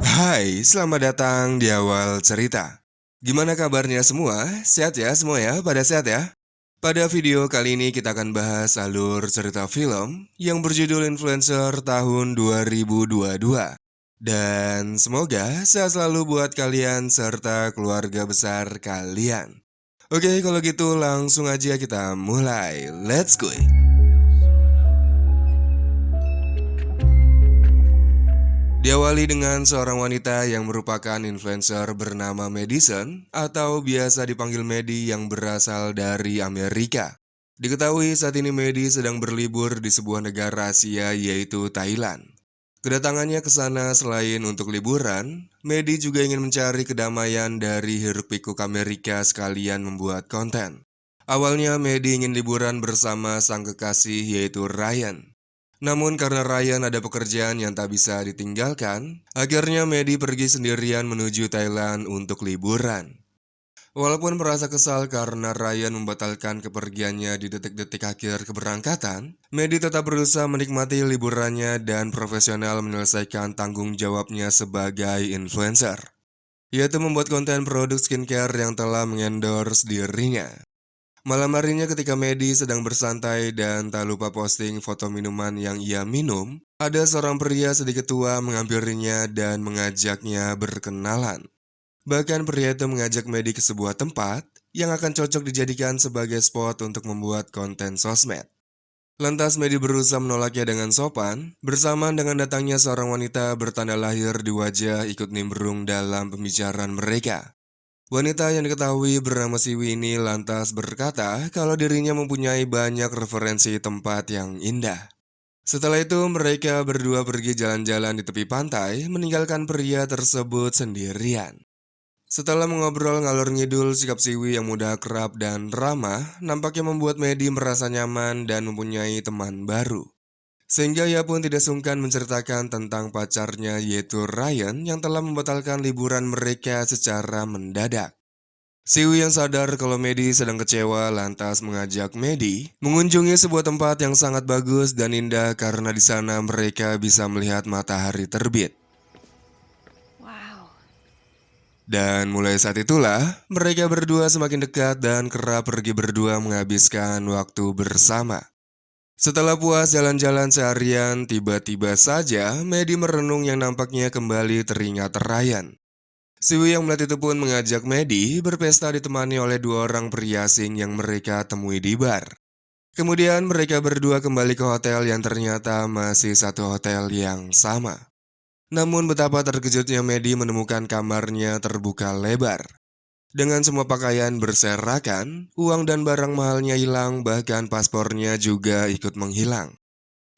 Hai, selamat datang di awal cerita. Gimana kabarnya semua? Sehat ya semua ya? Pada sehat ya? Pada video kali ini kita akan bahas alur cerita film yang berjudul Influencer tahun 2022. Dan semoga sehat selalu buat kalian serta keluarga besar kalian. Oke, kalau gitu langsung aja kita mulai. Let's go! Diawali dengan seorang wanita yang merupakan influencer bernama Madison atau biasa dipanggil Maddie yang berasal dari Amerika. Diketahui saat ini Maddie sedang berlibur di sebuah negara Asia yaitu Thailand. Kedatangannya ke sana selain untuk liburan, Maddie juga ingin mencari kedamaian dari hiruk-pikuk Amerika sekalian membuat konten. Awalnya Maddie ingin liburan bersama sang kekasih yaitu Ryan. Namun karena Ryan ada pekerjaan yang tak bisa ditinggalkan, akhirnya Maddie pergi sendirian menuju Thailand untuk liburan. Walaupun merasa kesal karena Ryan membatalkan kepergiannya di detik-detik akhir keberangkatan, Maddie tetap berusaha menikmati liburannya dan profesional menyelesaikan tanggung jawabnya sebagai influencer, yaitu membuat konten produk skincare yang telah mengendorse dirinya. Malam harinya ketika Maddie sedang bersantai dan tak lupa posting foto minuman yang ia minum, ada seorang pria sedikit tua menghampirinya dan mengajaknya berkenalan. Bahkan pria itu mengajak Maddie ke sebuah tempat yang akan cocok dijadikan sebagai spot untuk membuat konten sosmed. Lantas Maddie berusaha menolaknya dengan sopan, bersamaan dengan datangnya seorang wanita bertanda lahir di wajah ikut nimbrung dalam pembicaraan mereka. Wanita yang diketahui bernama Siwi ini lantas berkata kalau dirinya mempunyai banyak referensi tempat yang indah. Setelah itu mereka berdua pergi jalan-jalan di tepi pantai meninggalkan pria tersebut sendirian. Setelah mengobrol ngalor ngidul, sikap Siwi yang mudah akrab dan ramah nampaknya membuat Maddie merasa nyaman dan mempunyai teman baru. Sehingga ia pun tidak sungkan menceritakan tentang pacarnya yaitu Ryan yang telah membatalkan liburan mereka secara mendadak. Siwi yang sadar kalau Maddie sedang kecewa lantas mengajak Maddie mengunjungi sebuah tempat yang sangat bagus dan indah karena di sana mereka bisa melihat matahari terbit. Wow. Dan mulai saat itulah mereka berdua semakin dekat dan kerap pergi berdua menghabiskan waktu bersama. Setelah puas jalan-jalan seharian, tiba-tiba saja Maddie merenung yang nampaknya kembali teringat Ryan. Siwi yang melihat itu pun mengajak Maddie berpesta ditemani oleh dua orang pria asing yang mereka temui di bar. Kemudian mereka berdua kembali ke hotel yang ternyata masih satu hotel yang sama. Namun betapa terkejutnya Maddie menemukan kamarnya terbuka lebar. Dengan semua pakaian berserakan, uang dan barang mahalnya hilang, bahkan paspornya juga ikut menghilang.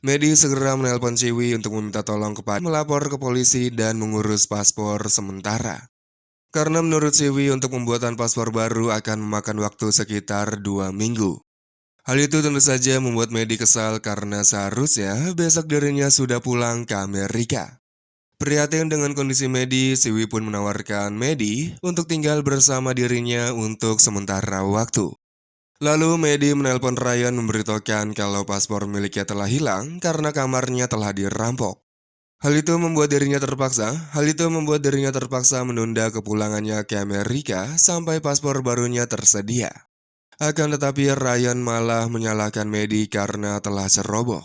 Maddie segera menelpon Siwi untuk meminta tolong kepada melapor ke polisi dan mengurus paspor sementara. Karena menurut Siwi untuk pembuatan paspor baru akan memakan waktu sekitar 2 minggu. Hal itu tentu saja membuat Maddie kesal karena seharusnya besok dirinya sudah pulang ke Amerika. Prihatin dengan kondisi Maddie, Siwi pun menawarkan Maddie untuk tinggal bersama dirinya untuk sementara waktu. Lalu Maddie menelpon Ryan memberitahukan kalau paspor miliknya telah hilang karena kamarnya telah dirampok. Hal itu membuat dirinya terpaksa menunda kepulangannya ke Amerika sampai paspor barunya tersedia. Akan tetapi Ryan malah menyalahkan Maddie karena telah ceroboh.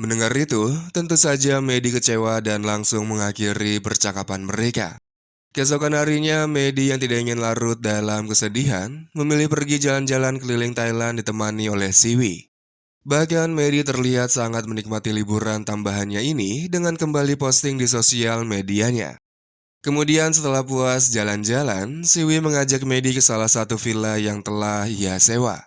Mendengar itu, tentu saja Maddie kecewa dan langsung mengakhiri percakapan mereka. Keesokan harinya, Maddie yang tidak ingin larut dalam kesedihan, memilih pergi jalan-jalan keliling Thailand ditemani oleh Siwi. Bahkan Maddie terlihat sangat menikmati liburan tambahannya ini dengan kembali posting di sosial medianya. Kemudian setelah puas jalan-jalan, Siwi mengajak Maddie ke salah satu villa yang telah ia sewa.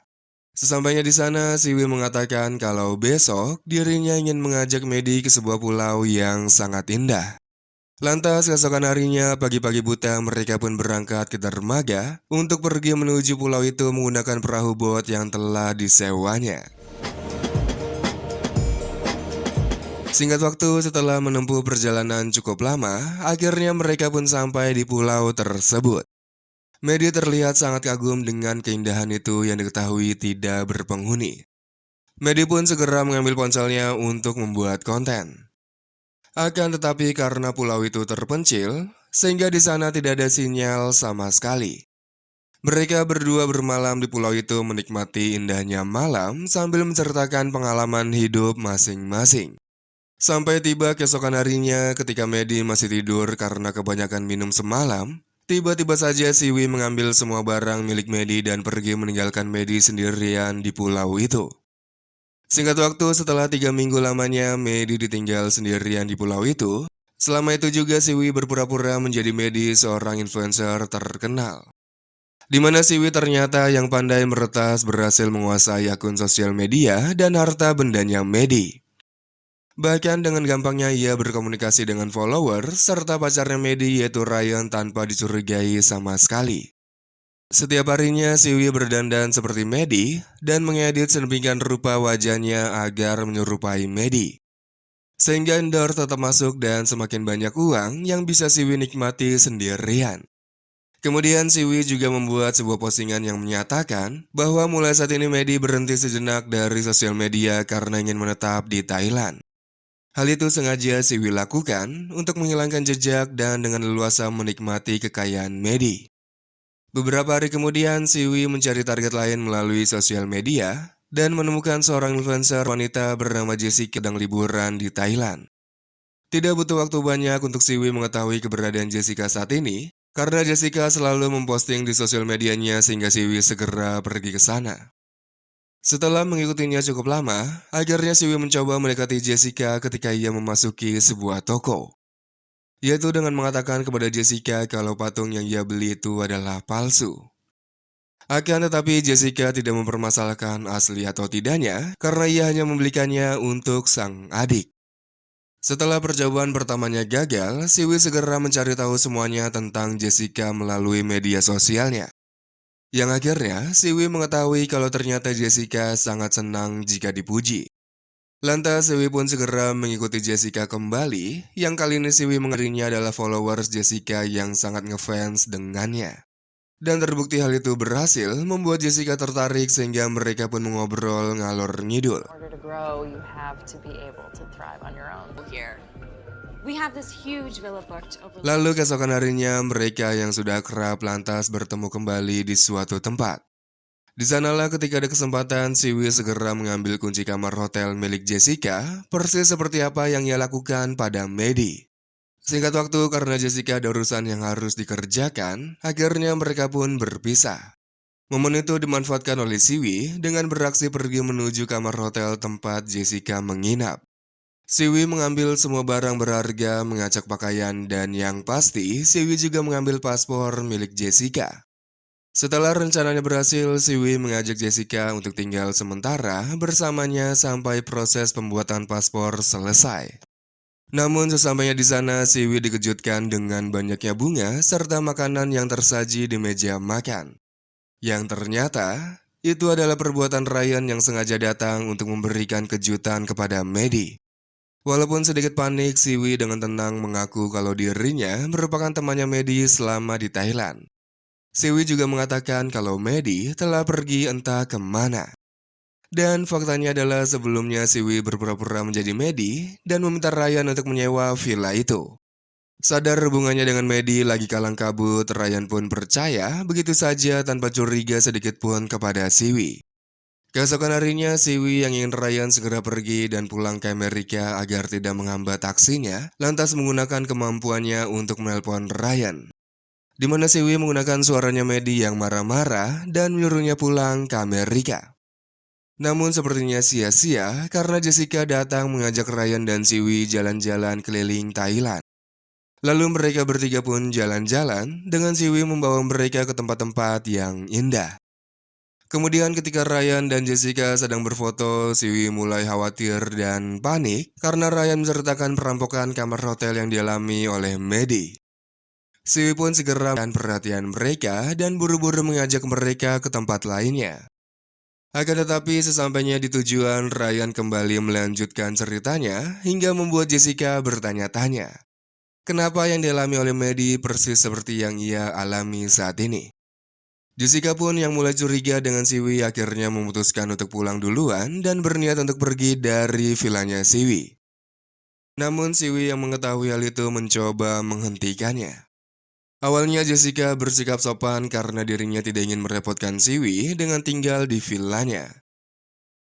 Sesampainya di sana, Siwi mengatakan kalau besok dirinya ingin mengajak Maddie ke sebuah pulau yang sangat indah. Lantas keesokan harinya, pagi-pagi buta mereka pun berangkat ke dermaga untuk pergi menuju pulau itu menggunakan perahu bot yang telah disewanya. Singkat waktu setelah menempuh perjalanan cukup lama, akhirnya mereka pun sampai di pulau tersebut. Maddie terlihat sangat kagum dengan keindahan itu yang diketahui tidak berpenghuni. Maddie pun segera mengambil ponselnya untuk membuat konten. Akan tetapi karena pulau itu terpencil, sehingga di sana tidak ada sinyal sama sekali. Mereka berdua bermalam di pulau itu menikmati indahnya malam sambil menceritakan pengalaman hidup masing-masing. Sampai tiba keesokan harinya ketika Medi masih tidur karena kebanyakan minum semalam, tiba-tiba saja Siwi mengambil semua barang milik Medi dan pergi meninggalkan Medi sendirian di pulau itu. Singkat waktu setelah 3 minggu lamanya Medi ditinggal sendirian di pulau itu, selama itu juga Siwi berpura-pura menjadi Medi seorang influencer terkenal. Di mana Siwi ternyata yang pandai meretas berhasil menguasai akun sosial media dan harta bendanya Medi. Bahkan dengan gampangnya ia berkomunikasi dengan follower serta pacarnya Medi yaitu Ryan tanpa dicurigai sama sekali. Setiap harinya Siwi berdandan seperti Medi dan mengedit sedemikian rupa wajahnya agar menyerupai Medi. Sehingga endorse tetap masuk dan semakin banyak uang yang bisa Siwi nikmati sendirian. Kemudian Siwi juga membuat sebuah postingan yang menyatakan bahwa mulai saat ini Medi berhenti sejenak dari sosial media karena ingin menetap di Thailand. Hal itu sengaja Siwi lakukan untuk menghilangkan jejak dan dengan leluasa menikmati kekayaan Medi. Beberapa hari kemudian, Siwi mencari target lain melalui sosial media dan menemukan seorang influencer wanita bernama Jessica sedang liburan di Thailand. Tidak butuh waktu banyak untuk Siwi mengetahui keberadaan Jessica saat ini, karena Jessica selalu memposting di sosial medianya sehingga Siwi segera pergi ke sana. Setelah mengikutinya cukup lama, akhirnya Siwi mencoba mendekati Jessica ketika ia memasuki sebuah toko. Yaitu dengan mengatakan kepada Jessica kalau patung yang ia beli itu adalah palsu. Akan tetapi Jessica tidak mempermasalahkan asli atau tidaknya karena ia hanya membelikannya untuk sang adik. Setelah percobaan pertamanya gagal, Siwi segera mencari tahu semuanya tentang Jessica melalui media sosialnya. Yang akhirnya, Siwi mengetahui kalau ternyata Jessica sangat senang jika dipuji. Lantas Siwi pun segera mengikuti Jessica kembali, yang kali ini Siwi mengerinya adalah followers Jessica yang sangat ngefans dengannya. Dan terbukti hal itu berhasil membuat Jessica tertarik sehingga mereka pun mengobrol ngalor ngidul. In order to grow, you have to be able to thrive on your own. Here, we have this huge villa booked over. Lalu keesokan harinya mereka yang sudah kerap lantas bertemu kembali di suatu tempat. Di sanalah ketika ada kesempatan, Siwi segera mengambil kunci kamar hotel milik Jessica, persis seperti apa yang ia lakukan pada Medi. Singkat waktu karena Jessica ada urusan yang harus dikerjakan, akhirnya mereka pun berpisah. Momen itu dimanfaatkan oleh Siwi dengan beraksi pergi menuju kamar hotel tempat Jessica menginap. Siwi mengambil semua barang berharga, mengacak pakaian, dan yang pasti Siwi juga mengambil paspor milik Jessica. Setelah rencananya berhasil, Siwi mengajak Jessica untuk tinggal sementara bersamanya sampai proses pembuatan paspor selesai. Namun sesampainya di sana, Siwi dikejutkan dengan banyaknya bunga serta makanan yang tersaji di meja makan. Yang ternyata, itu adalah perbuatan Ryan yang sengaja datang untuk memberikan kejutan kepada Medi. Walaupun sedikit panik, Siwi dengan tenang mengaku kalau dirinya merupakan temannya Medi selama di Thailand. Siwi juga mengatakan kalau Medi telah pergi entah kemana. Dan faktanya adalah sebelumnya Siwi berpura-pura menjadi Medi dan meminta Ryan untuk menyewa villa itu. Sadar hubungannya dengan Medi lagi kalang kabut, Ryan pun percaya begitu saja tanpa curiga sedikit pun kepada Siwi. Keesokan harinya, Siwi yang ingin Ryan segera pergi dan pulang ke Amerika agar tidak menghambat aksinya, lantas menggunakan kemampuannya untuk menelpon Ryan. Di mana Siwi menggunakan suaranya Medi yang marah-marah dan menyuruhnya pulang ke Amerika. Namun sepertinya sia-sia karena Jessica datang mengajak Ryan dan Siwi jalan-jalan keliling Thailand. Lalu mereka bertiga pun jalan-jalan dengan Siwi membawa mereka ke tempat-tempat yang indah. Kemudian ketika Ryan dan Jessica sedang berfoto, Siwi mulai khawatir dan panik karena Ryan menceritakan perampokan kamar hotel yang dialami oleh Medi. Siwi pun segera menahan perhatian mereka dan buru-buru mengajak mereka ke tempat lainnya. Akan tetapi sesampainya di tujuan, Ryan kembali melanjutkan ceritanya hingga membuat Jessica bertanya-tanya. Kenapa yang dialami oleh Medi persis seperti yang ia alami saat ini? Jessica pun yang mulai curiga dengan Siwi akhirnya memutuskan untuk pulang duluan dan berniat untuk pergi dari villanya Siwi. Namun Siwi yang mengetahui hal itu mencoba menghentikannya. Awalnya Jessica bersikap sopan karena dirinya tidak ingin merepotkan Siwi dengan tinggal di villanya.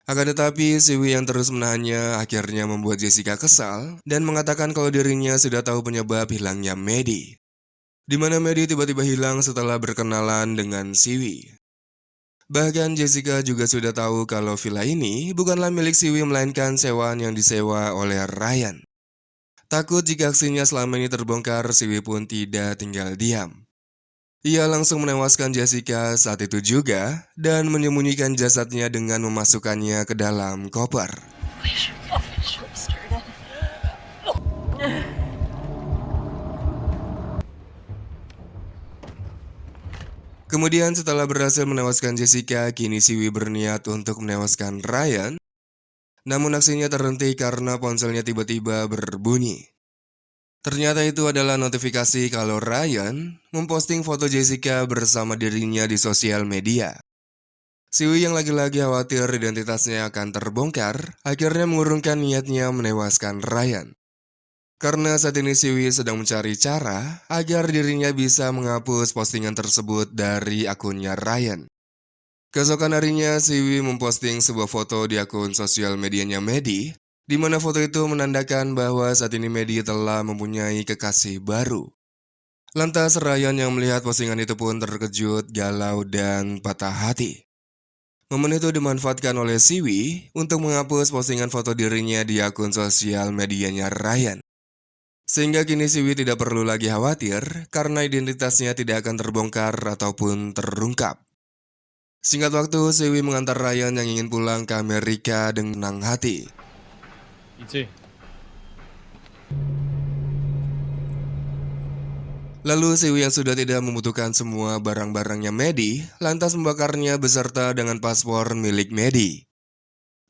Akan tetapi Siwi yang terus menahannya akhirnya membuat Jessica kesal dan mengatakan kalau dirinya sudah tahu penyebab hilangnya Maddie. Di mana Maddie tiba-tiba hilang setelah berkenalan dengan Siwi. Bahkan Jessica juga sudah tahu kalau villa ini bukanlah milik Siwi melainkan sewaan yang disewa oleh Ryan. Takut jika aksinya selama ini terbongkar, Siwi pun tidak tinggal diam. Ia langsung menewaskan Jessica saat itu juga dan menyembunyikan jasadnya dengan memasukkannya ke dalam koper. Kemudian setelah berhasil menewaskan Jessica, kini Siwi berniat untuk menewaskan Ryan. Namun aksinya terhenti karena ponselnya tiba-tiba berbunyi. Ternyata itu adalah notifikasi kalau Ryan memposting foto Jessica bersama dirinya di sosial media. Siwi yang lagi-lagi khawatir identitasnya akan terbongkar, akhirnya mengurungkan niatnya menewaskan Ryan. Karena saat ini Siwi sedang mencari cara agar dirinya bisa menghapus postingan tersebut dari akunnya Ryan. Keesokan harinya, Siwi memposting sebuah foto di akun sosial medianya Maddie, di mana foto itu menandakan bahwa saat ini Maddie telah mempunyai kekasih baru. Lantas Ryan yang melihat postingan itu pun terkejut, galau, dan patah hati. Momen itu dimanfaatkan oleh Siwi untuk menghapus postingan foto dirinya di akun sosial medianya Ryan. Sehingga kini Siwi tidak perlu lagi khawatir karena identitasnya tidak akan terbongkar ataupun terungkap. Singkat waktu, Siwi mengantar Ryan yang ingin pulang ke Amerika dengan senang hati. Lalu Siwi yang sudah tidak membutuhkan semua barang-barangnya Maddie, lantas membakarnya beserta dengan paspor milik Maddie.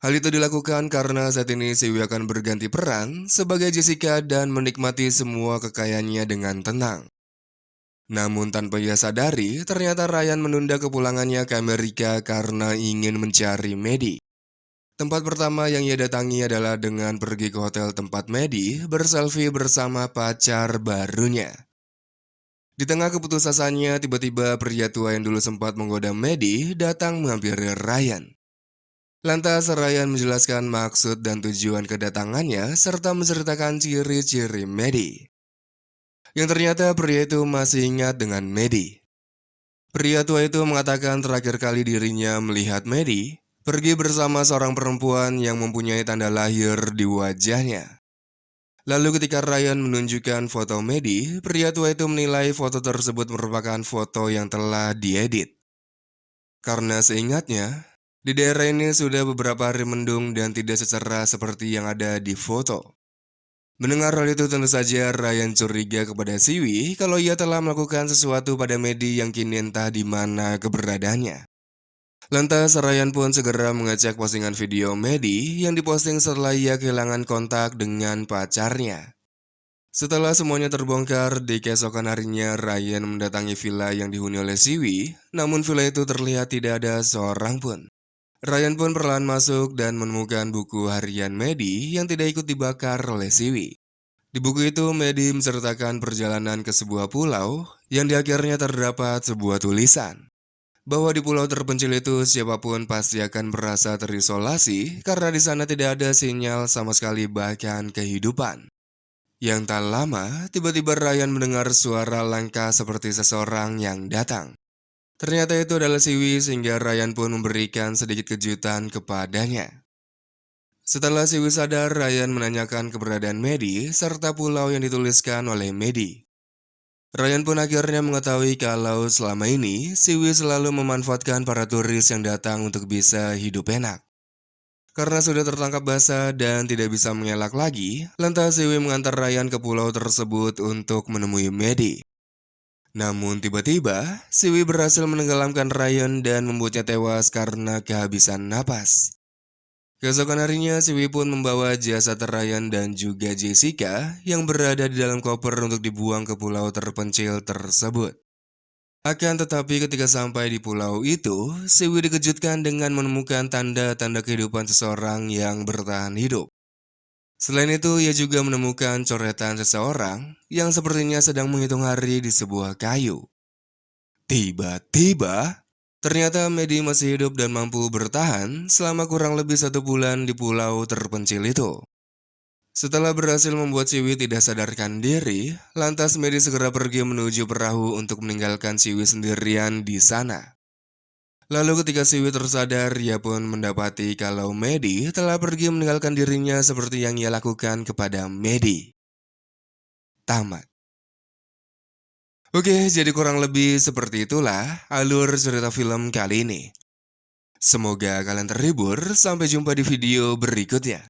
Hal itu dilakukan karena saat ini Siwi akan berganti peran sebagai Jessica dan menikmati semua kekayaannya dengan tenang. Namun tanpa ia sadari, ternyata Ryan menunda kepulangannya ke Amerika karena ingin mencari Maddie. Tempat pertama yang ia datangi adalah dengan pergi ke hotel tempat Maddie berselfie bersama pacar barunya. Di tengah keputusasanya, tiba-tiba pria tua yang dulu sempat menggoda Maddie datang menghampiri Ryan. Lantas Ryan menjelaskan maksud dan tujuan kedatangannya serta menceritakan ciri-ciri Maddie. Yang ternyata pria itu masih ingat dengan Maddie. Pria tua itu mengatakan terakhir kali dirinya melihat Maddie pergi bersama seorang perempuan yang mempunyai tanda lahir di wajahnya. Lalu ketika Ryan menunjukkan foto Maddie, pria tua itu menilai foto tersebut merupakan foto yang telah diedit. Karena seingatnya, di daerah ini sudah beberapa hari mendung dan tidak secerah seperti yang ada di foto. Mendengar hal itu tentu saja Ryan curiga kepada Siwi kalau ia telah melakukan sesuatu pada Maddie yang kini entah di mana keberadaannya. Lantas Ryan pun segera mengecek postingan video Maddie yang diposting setelah ia kehilangan kontak dengan pacarnya. Setelah semuanya terbongkar, di keesokan harinya Ryan mendatangi villa yang dihuni oleh Siwi, namun villa itu terlihat tidak ada seorang pun. Ryan pun perlahan masuk dan menemukan buku harian Maddie yang tidak ikut dibakar oleh Siwi. Di buku itu, Maddie menceritakan perjalanan ke sebuah pulau yang di akhirnya terdapat sebuah tulisan. Bahwa di pulau terpencil itu siapapun pasti akan merasa terisolasi karena di sana tidak ada sinyal sama sekali bahkan kehidupan. Yang tak lama, tiba-tiba Ryan mendengar suara langkah seperti seseorang yang datang. Ternyata itu adalah Siwi sehingga Ryan pun memberikan sedikit kejutan kepadanya. Setelah Siwi sadar, Ryan menanyakan keberadaan Maddie serta pulau yang dituliskan oleh Maddie. Ryan pun akhirnya mengetahui kalau selama ini Siwi selalu memanfaatkan para turis yang datang untuk bisa hidup enak. Karena sudah tertangkap basah dan tidak bisa mengelak lagi, lantas Siwi mengantar Ryan ke pulau tersebut untuk menemui Maddie. Namun tiba-tiba, Siwi berhasil menenggelamkan Ryan dan membuatnya tewas karena kehabisan napas. Keesokan harinya, Siwi pun membawa jasad Ryan dan juga Jessica yang berada di dalam koper untuk dibuang ke pulau terpencil tersebut. Akan tetapi ketika sampai di pulau itu, Siwi dikejutkan dengan menemukan tanda-tanda kehidupan seseorang yang bertahan hidup. Selain itu, ia juga menemukan coretan seseorang yang sepertinya sedang menghitung hari di sebuah kayu. Tiba-tiba, ternyata Medi masih hidup dan mampu bertahan selama kurang lebih 1 bulan di pulau terpencil itu. Setelah berhasil membuat Siwi tidak sadarkan diri, lantas Medi segera pergi menuju perahu untuk meninggalkan Siwi sendirian di sana. Lalu ketika Siwi tersadar, ia pun mendapati kalau Medi telah pergi meninggalkan dirinya seperti yang ia lakukan kepada Medi. Tamat. Oke, jadi kurang lebih seperti itulah alur cerita film kali ini. Semoga kalian terhibur, sampai jumpa di video berikutnya.